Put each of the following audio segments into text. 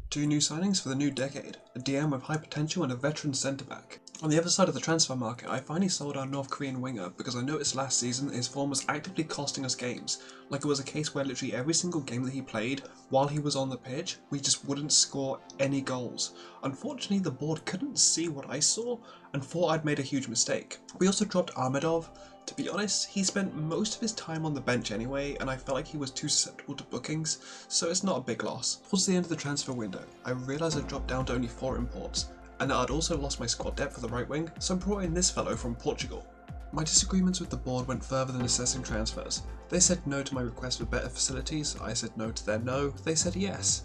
Two new signings for the new decade, a DM with high potential and a veteran centre-back. On the other side of the transfer market, I finally sold our North Korean winger because I noticed last season his form was actively costing us games. Like it was a case where literally every single game that he played, while he was on the pitch, we just wouldn't score any goals. Unfortunately, the board couldn't see what I saw and thought I'd made a huge mistake. We also dropped Ahmedov. To be honest, he spent most of his time on the bench anyway, and I felt like he was too susceptible to bookings, so it's not a big loss. Towards the end of the transfer window, I realised I'd dropped down to only 4 imports, and that I'd also lost my squad depth for the right wing, so I brought in this fellow from Portugal. My disagreements with the board went further than assessing transfers. They said no to my request for better facilities, I said no to their no, they said yes.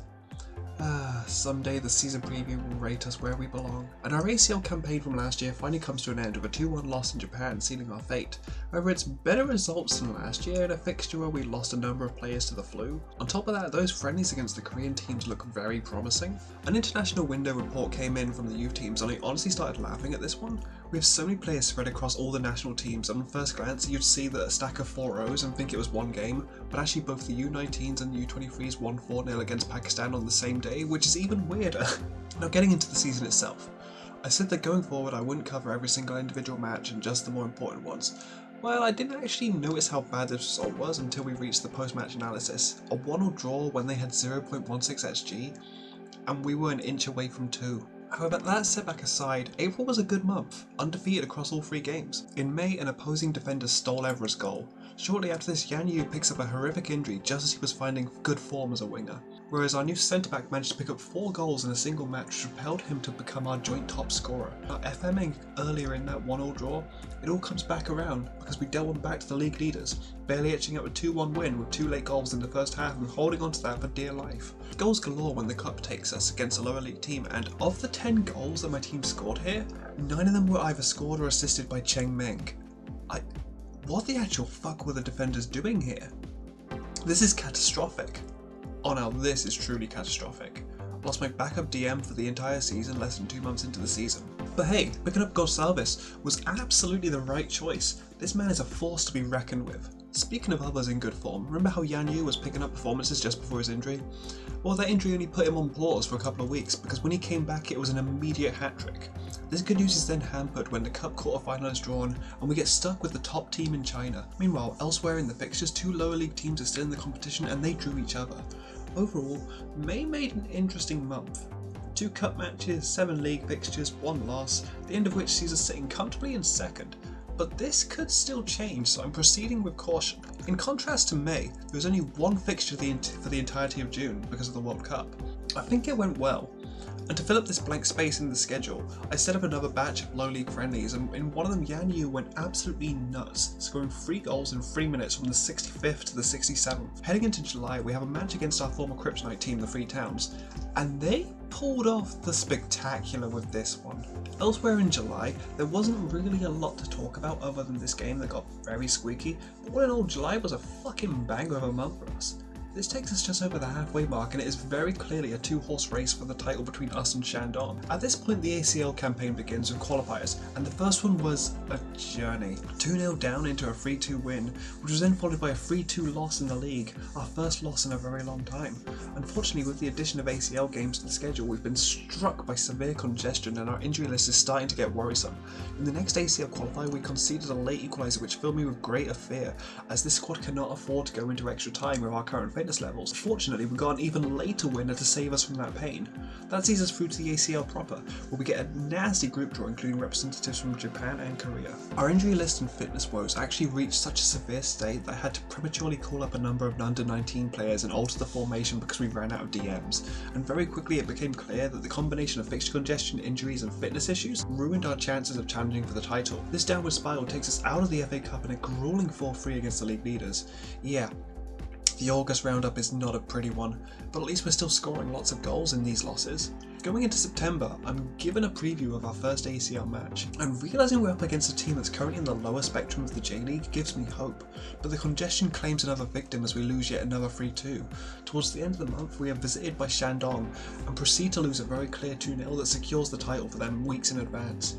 Someday the season preview will rate us where we belong. And our ACL campaign from last year finally comes to an end with a 2-1 loss in Japan sealing our fate. However, it's better results than last year in a fixture where we lost a number of players to the flu. On top of that, those friendlies against the Korean teams look very promising. An international window report came in from the youth teams and I honestly started laughing at this one. We have so many players spread across all the national teams, and on first glance you'd see that a stack of 4 rows and think it was one game, but actually both the U19s and the U23s won 4-0 against Pakistan on the same day, which is even weirder. Now getting into the season itself, I said that going forward I wouldn't cover every single individual match and just the more important ones. Well, I didn't actually notice how bad this result was until we reached the post-match analysis. A 1-1 draw when they had 0.16 XG, and we were an inch away from 2. However, that setback aside, April was a good month, undefeated across all 3 games. In May, an opposing defender stole Evra's goal. Shortly after this, Yan Yu picks up a horrific injury just as he was finding good form as a winger. Whereas our new centre-back managed to pick up 4 goals in a single match, which propelled him to become our joint top scorer. Now, FMing earlier in that 1-1 draw, it all comes back around because we dealt one back to the league leaders, barely etching up a 2-1 win with 2 late goals in the first half and holding on to that for dear life. Goals galore when the cup takes us against a lower league team, and of the 10 goals that my team scored here, 9 of them were either scored or assisted by Cheng Meng. What the actual fuck were the defenders doing here? This is catastrophic. Oh no, this is truly catastrophic. Lost my backup DM for the entire season less than 2 months into the season. But hey, picking up Gonçalves was absolutely the right choice. This man is a force to be reckoned with. Speaking of others in good form, remember how Yan Yu was picking up performances just before his injury? Well, that injury only put him on pause for a couple of weeks because when he came back it was an immediate hat-trick. This good news is then hampered when the cup quarterfinal is drawn and we get stuck with the top team in China. Meanwhile, elsewhere in the fixtures, 2 lower league teams are still in the competition and they drew each other. Overall, May made an interesting month. 2 cup matches, 7 league fixtures, 1 loss, the end of which sees us sitting comfortably in second. But this could still change, so I'm proceeding with caution. In contrast to May, there was only 1 fixture for the entirety of June because of the World Cup. I think it went well. And to fill up this blank space in the schedule, I set up another batch of low league friendlies, and in one of them Yan Yu went absolutely nuts, scoring 3 goals in 3 minutes from the 65th to the 67th. Heading into July, we have a match against our former Kryptonite team, the Three Towns, and they pulled off the spectacular with this one. Elsewhere in July, there wasn't really a lot to talk about other than this game that got very squeaky, but all in all, July was a fucking banger of a month for us. This takes us just over the halfway mark and it is very clearly a 2-horse race for the title between us and Shandong. At this point the ACL campaign begins with qualifiers, and the first one was a journey. 2-0 down into a 3-2 win, which was then followed by a 3-2 loss in the league, our first loss in a very long time. Unfortunately, with the addition of ACL games to the schedule, we've been struck by severe congestion and our injury list is starting to get worrisome. In the next ACL qualifier we conceded a late equaliser which filled me with greater fear, as this squad cannot afford to go into extra time with our current fitness levels. Fortunately, we got an even later winner to save us from that pain. That sees us through to the ACL proper, where we get a nasty group draw including representatives from Japan and Korea. Our injury list and fitness woes actually reached such a severe state that I had to prematurely call up a number of under 19 players and alter the formation because we ran out of DMs, and very quickly it became clear that the combination of fixture congestion, injuries and fitness issues ruined our chances of challenging for the title. This downward spiral takes us out of the FA Cup in a gruelling 4-3 against the league leaders. Yeah, the August roundup is not a pretty one, but at least we're still scoring lots of goals in these losses. Going into September, I'm given a preview of our first ACL match, and realising we're up against a team that's currently in the lower spectrum of the J-League gives me hope, but the congestion claims another victim as we lose yet another 3-2. Towards the end of the month, we are visited by Shandong and proceed to lose a very clear 2-0 that secures the title for them weeks in advance.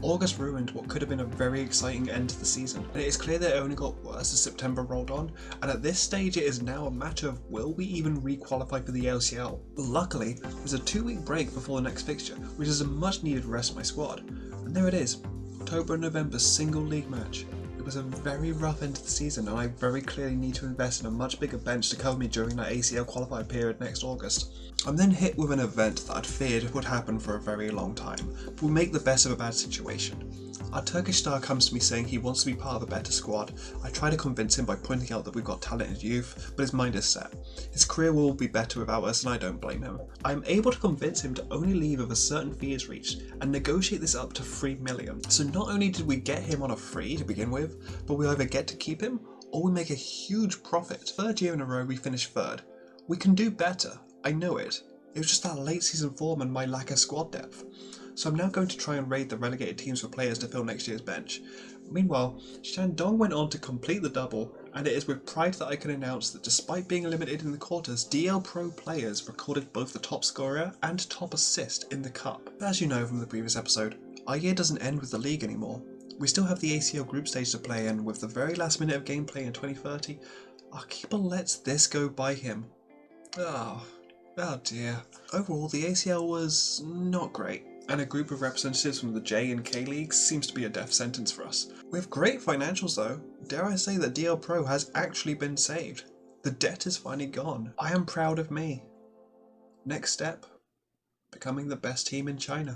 August ruined what could have been a very exciting end to the season, and it is clear that it only got worse as September rolled on, and at this stage it is now a matter of will we even re-qualify for the LCL. Luckily, there's a 2-week break before the next fixture, which is a much needed rest for my squad, and there it is, October and November's single league match. It was a very rough end to the season, and I very clearly need to invest in a much bigger bench to cover me during that ACL qualifier period next August. I'm then hit with an event that I'd feared would happen for a very long time, but we make the best of a bad situation. Our Turkish star comes to me saying he wants to be part of a better squad. I try to convince him by pointing out that we've got talented youth, but his mind is set. His career will be better without us, and I don't blame him. I am able to convince him to only leave if a certain fee is reached, and negotiate this up to 3 million. So not only did we get him on a free to begin with, but we either get to keep him, or we make a huge profit. Third year in a row we finish third. We can do better, I know it. It was just that late season form and my lack of squad depth. So I'm now going to try and raid the relegated teams for players to fill next year's bench. Meanwhile, Shandong went on to complete the double, and it is with pride that I can announce that despite being limited in the quarters, DL Pro players recorded both the top scorer and top assist in the cup. But as you know from the previous episode, our year doesn't end with the league anymore. We still have the ACL group stage to play, and with the very last minute of gameplay in 2030, our keeper lets this go by him. Oh dear. Overall, the ACL was not great, and a group of representatives from the J and K leagues seems to be a death sentence for us. We have great financials though. Dare I say that DL Pro has actually been saved. The debt is finally gone. I am proud of me. Next step, becoming the best team in China.